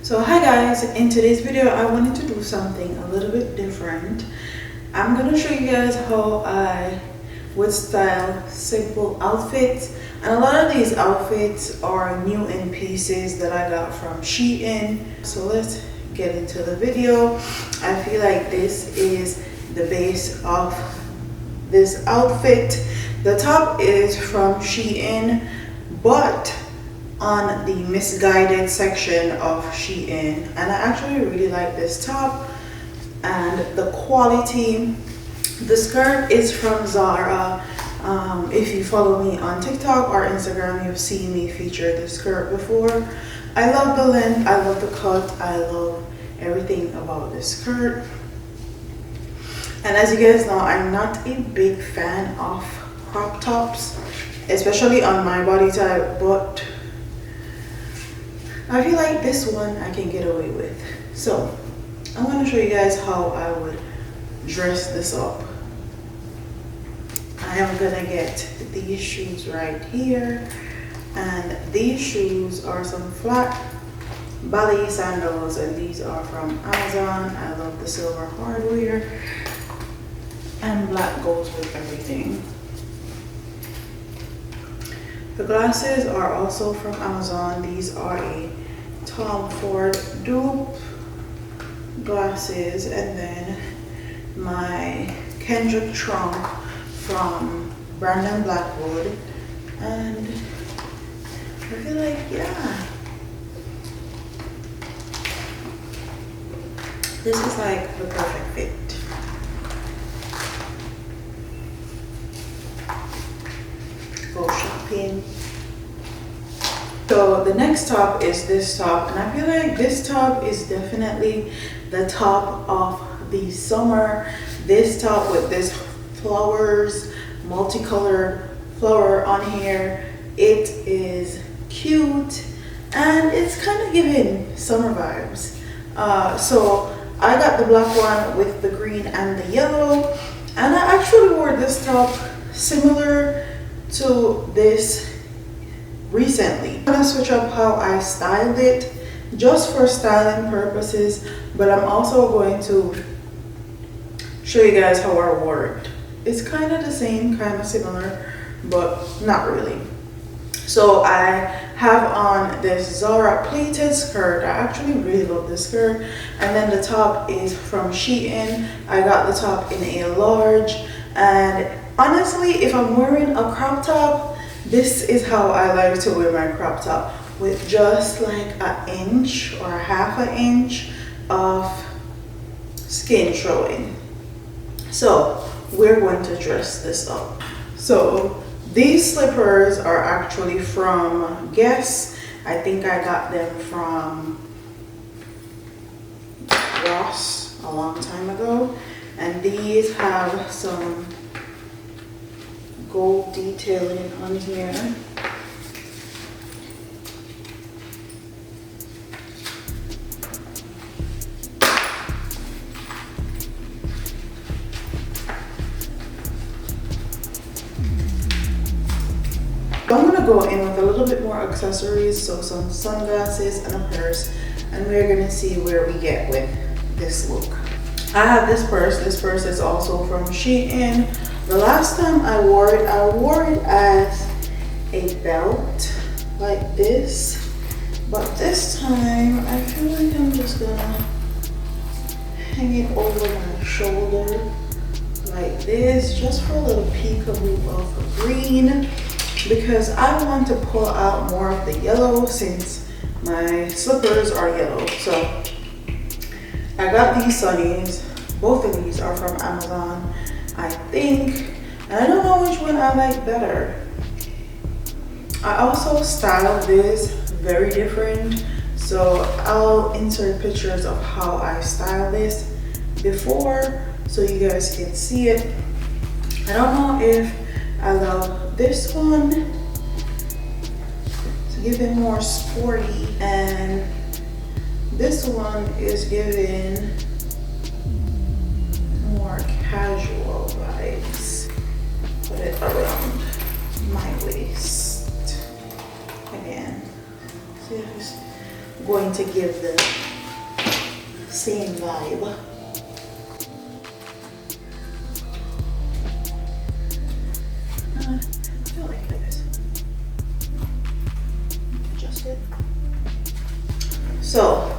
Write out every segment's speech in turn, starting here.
So hi guys, in today's video I wanted to do something a little bit different. I'm gonna show you guys how I would style simple outfits, and a lot of these outfits are new in pieces that I got from Shein. So let's get into the video. I feel like this is the base of this outfit. The top is from Shein, but on the misguided section of Shein, and I actually really like this top and the quality. The skirt is from Zara. If you follow me on TikTok or Instagram, you've seen me feature this skirt before. I love the length, I love the cut, I love everything about this skirt. And as you guys know, I'm not a big fan of crop tops, especially on my body type, but I feel like this one I can get away with. So I'm going to show you guys how I would dress this up. I am going to get these shoes right here, and these shoes are some flat ballet sandals, and these are from Amazon. I love the silver hardware, and black goes with everything. The glasses are also from Amazon. These are a Tom Ford dupe glasses, and then my Kendrick trunk from Brandon Blackwood. And I feel like, yeah, this is like the perfect fit. Go shopping. So the next top is this top, and I feel like this top is definitely the top of the summer. This top with this flowers, multicolored flower on here, it is cute and it's kind of giving summer vibes. So I got the black one with the green and the yellow, and I actually wore this top similar to this recently. I'm gonna switch up how I styled it just for styling purposes, but I'm also going to show you guys how I wore it. It's kind of the same, kind of similar, but not really. So I have on this Zara pleated skirt. I actually really love this skirt, and then the top is from Shein. I got the top in a large, and honestly, if I'm wearing a crop top, this is how I like to wear my crop top, with just like an inch or a half an inch of skin showing. So we're going to dress this up. So these slippers are actually from Guess. I think I got them from Ross a long time ago, and these have some gold detailing on here. I'm gonna go in with a little bit more accessories, so some sunglasses and a purse, and we're gonna see where we get with this look. I have this purse. This purse is also from Shein. The last time I wore it as a belt like this, but this time I feel like I'm just gonna hang it over my shoulder like this, just for a little peekaboo of green, because I want to pull out more of the yellow since my slippers are yellow. So I got these sunnies. Both of these are from Amazon, I think, and I don't know which one I like better. I also styled this very different, so I'll insert pictures of how I styled this before so you guys can see it. I don't know if I love this one to give it more sporty, and this one is giving more casual vibes. Put it around my waist again. See if it's going to give the same vibe. I feel like this. Adjust it. So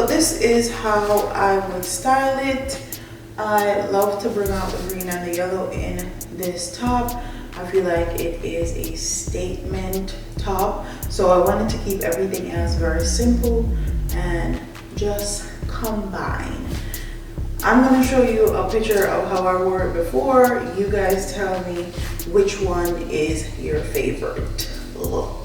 this is how I would style it. I love to bring out the green and the yellow in this top. I feel like it is a statement top. So I wanted to keep everything else very simple and just combine. I'm going to show you a picture of how I wore it before. You guys tell me which one is your favorite look.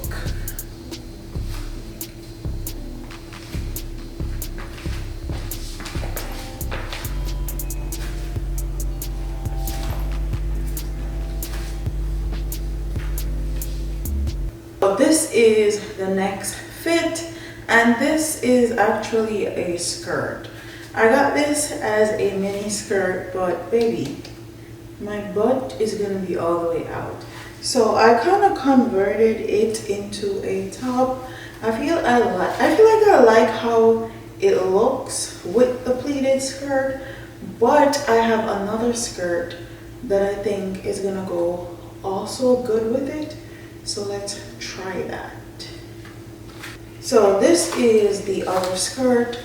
So this is the next fit, and this is actually a skirt. I got this as a mini skirt, but baby, my butt is gonna be all the way out. So I kind of converted it into a top. I feel like I like how it looks with the pleated skirt, but I have another skirt that I think is gonna go also good with it. So let's try that. So this is the other skirt.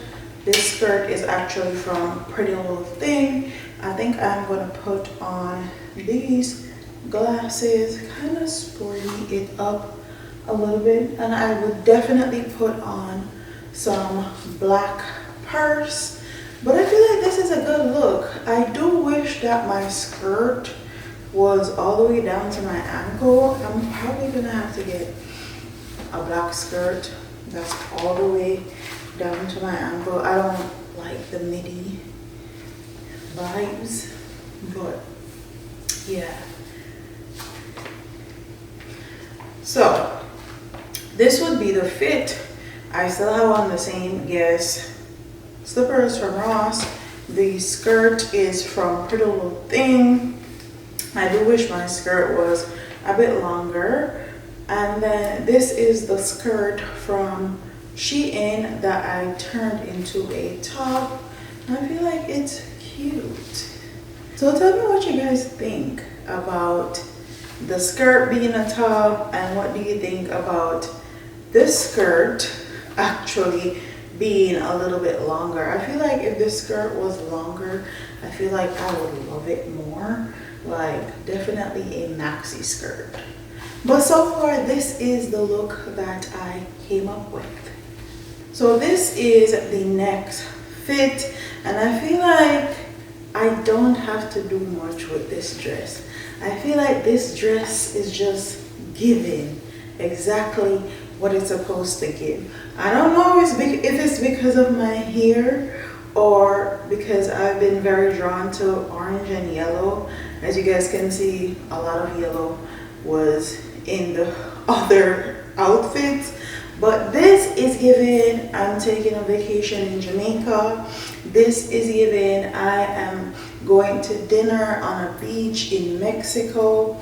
This skirt is actually from Pretty Little Thing. I think I'm gonna put on these glasses, kind of sporty it up a little bit, and I would definitely put on some black purse. But I feel like this is a good look. I do wish that my skirt was all the way down to my ankle. I'm probably gonna have to get a black skirt that's all the way down to my ankle. I don't like the midi vibes, but yeah. So this would be the fit. I still have on the same Guess slippers from Ross. The skirt is from Pretty Little Thing. I do wish my skirt was a bit longer. And then this is the skirt from Shein that I turned into a top. I feel like it's cute. So tell me what you guys think about the skirt being a top, and what do you think about this skirt actually being a little bit longer. I feel like if this skirt was longer, I feel like I would love it more. Like definitely a maxi skirt. But so far this is the look that I came up with. So this is the next fit, and I feel like I don't have to do much with this dress. I feel like this dress is just giving exactly what it's supposed to give. I don't know if it's because of my hair or because I've been very drawn to orange and yellow. As you guys can see, a lot of yellow was in the other outfits. But this is giving I'm taking a vacation in Jamaica. This is giving I am going to dinner on a beach in Mexico.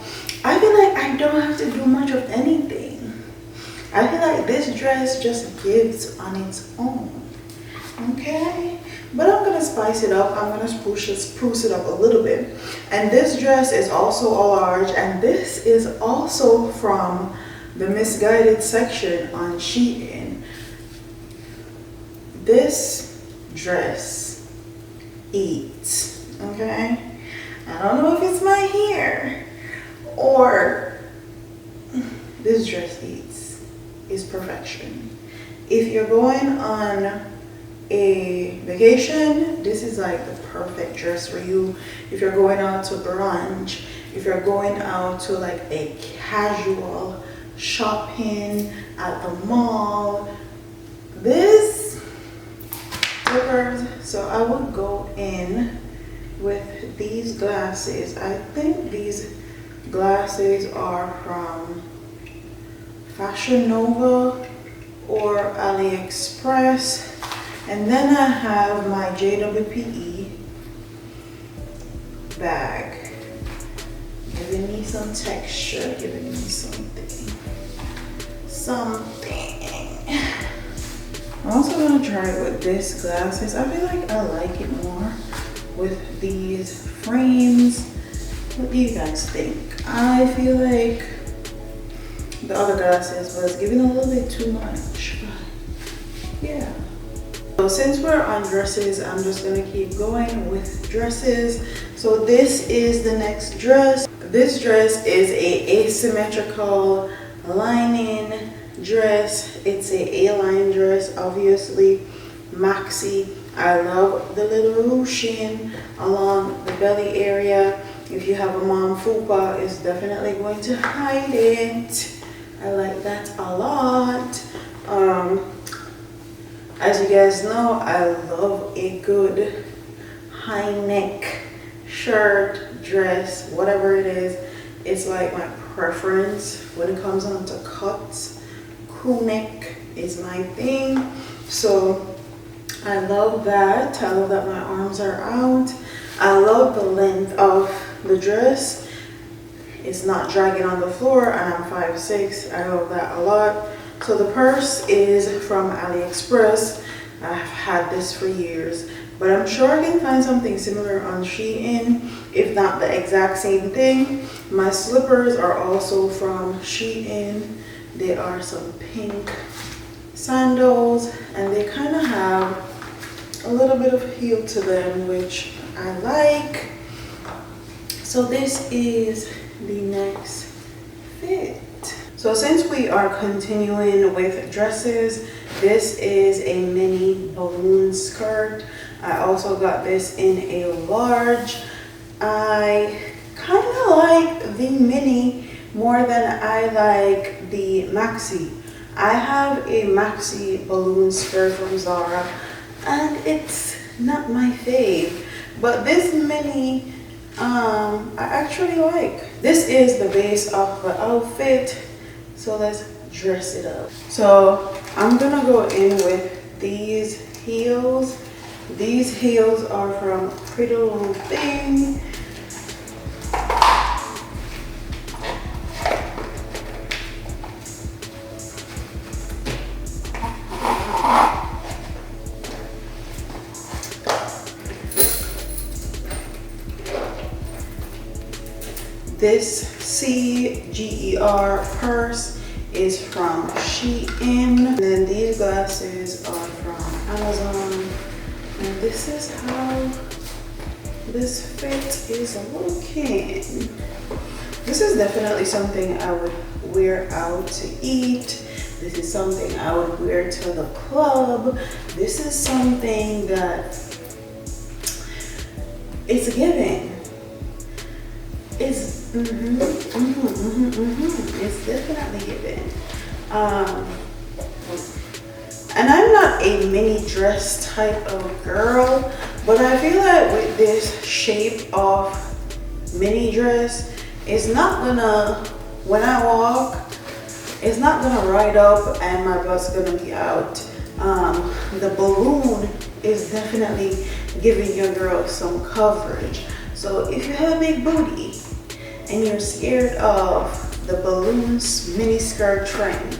I feel like I don't have to do much of anything. I feel like this dress just gives on its own. Okay? But I'm going to spice it up. I'm going to spruce it up a little bit. And this dress is also a large, and this is also from the Misguided section on Shein. This dress eats, okay? I don't know if it's my hair or this dress eats. It's perfection. If you're going on a vacation, this is like the perfect dress for you. If you're going out to brunch, if you're going out to like a casual shopping at the mall, this slippers. So I would go in with these glasses. I think these glasses are from Fashion Nova or AliExpress. And then I have my JWPE bag, giving me some texture, giving me something. I'm also gonna try it with this glasses. I feel like I like it more with these frames. What do you guys think? I feel like the other glasses was giving a little bit too much. Yeah. So since we're on dresses, I'm just gonna keep going with dresses. So this is the next dress. This dress is a asymmetrical lining dress. It's a A-line dress, obviously maxi. I love the little ruching along the belly area. If you have a mom fupa, it's definitely going to hide it. I like that a lot. As you guys know, I love a good high neck shirt, dress, whatever it is. It's like my preference when it comes on to cuts. Crew neck is my thing. So I love that. I love that my arms are out. I love the length of the dress. It's not dragging on the floor, and I'm 5'6". I love that a lot. So the purse is from AliExpress. I've had this for years, but I'm sure I can find something similar on Shein, if not the exact same thing. My slippers are also from Shein. They are some pink sandals, and they kind of have a little bit of heel to them, which I like. So this is the next fit. So since we are continuing with dresses, this is a mini balloon skirt. I also got this in a large. I kind of like the mini more than I like the maxi. I have a maxi balloon skirt from Zara, and it's not my fave, but this mini I actually like. This is the base of the outfit, so let's dress it up. So I'm gonna go in with these heels. These heels are from Pretty Little Thing. This CGER purse is from Shein. And then these glasses are from Amazon. And this is how this fit is looking. This is definitely something I would wear out to eat. This is something I would wear to the club. This is something that it's giving. It's it's definitely giving. And I'm not a mini dress type of girl, but I feel like with this shape of mini dress, it's not gonna, when I walk, it's not gonna ride up and my butt's gonna be out. The balloon is definitely giving your girl some coverage. So if you have a big booty and you're scared of the balloons mini skirt trend,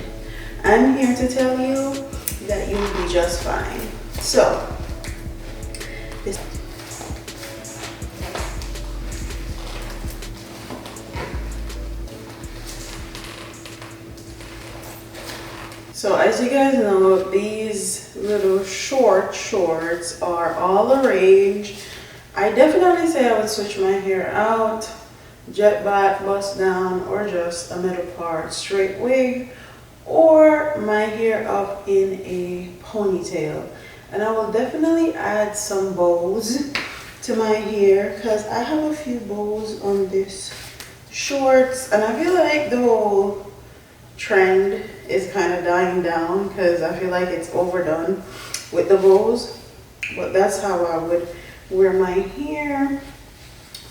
I'm here to tell you that you'll be just fine. So this. So as you guys know, these little shorts are all the rage. I definitely say I would switch my hair out, jet back, bust down, or just a middle part straight wig, or my hair up in a ponytail. And I will definitely add some bows to my hair because I have a few bows on this shorts, and I feel like the whole trend is kind of dying down because I feel like it's overdone with the bows. But that's how I would wear my hair.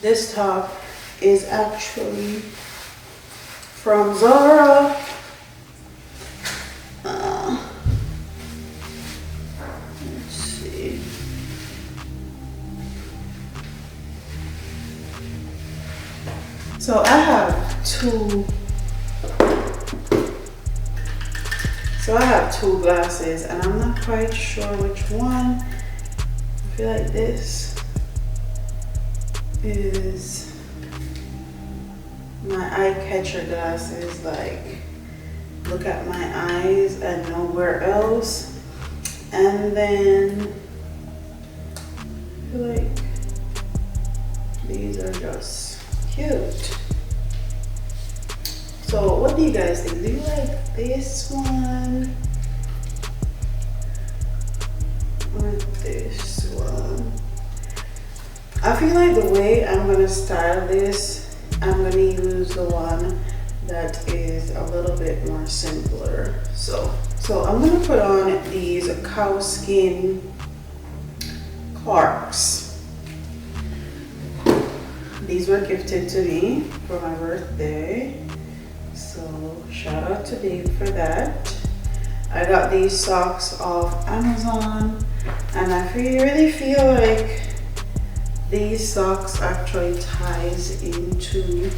This top is actually from Zara. Let's see. So I have two So I have two glasses and I'm not quite sure which one. I feel like this is my eye catcher glasses, like look at my eyes and nowhere else. And then I feel like these are just cute. So what do you guys think? Do you like this one or this one? I feel like the way I'm gonna style this, I'm gonna use the one that is a little bit more simpler. So I'm gonna put on these cow skin Clarks. These were gifted to me for my birthday. So shout out to Dave for that. I got these socks off Amazon and I really feel like these socks actually ties into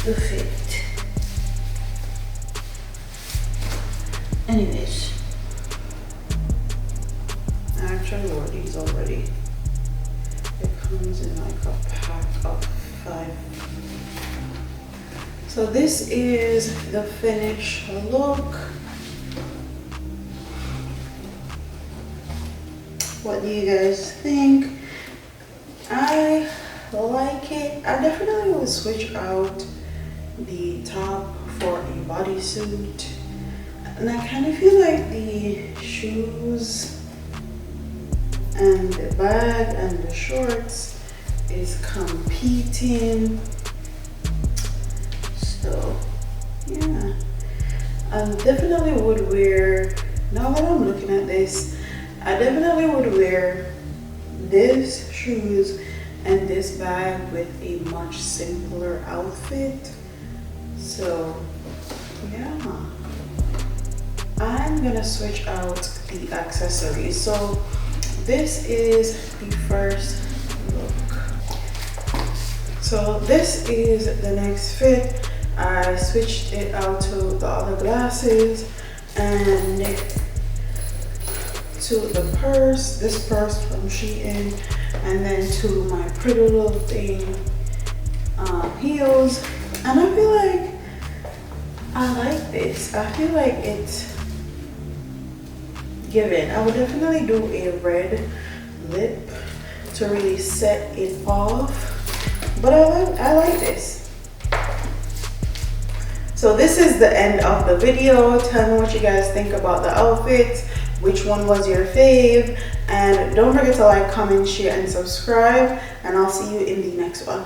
the fit. Anyways, I actually wore these already. It comes in like a pack of 5. So this is the finished look. What do you guys think? I like it. I definitely will switch out the top for a bodysuit. And I kind of feel like the shoes and the bag and the shorts is competing. So yeah, I definitely would wear, now that I'm looking at this, I definitely would wear this shoes and this bag with a much simpler outfit. So yeah, I'm gonna switch out the accessories. So this is the first look. So this is the next fit. I switched it out to the other glasses and to the purse, this purse from Shein, and then to my pretty little thing heels. And I feel like I like this. I feel like it's given. I would definitely do a red lip to really set it off, but I like this. So this is the end of the video. Tell me what you guys think about the outfits. Which one was your fave? And don't forget to like, comment, share, and subscribe. And I'll see you in the next one.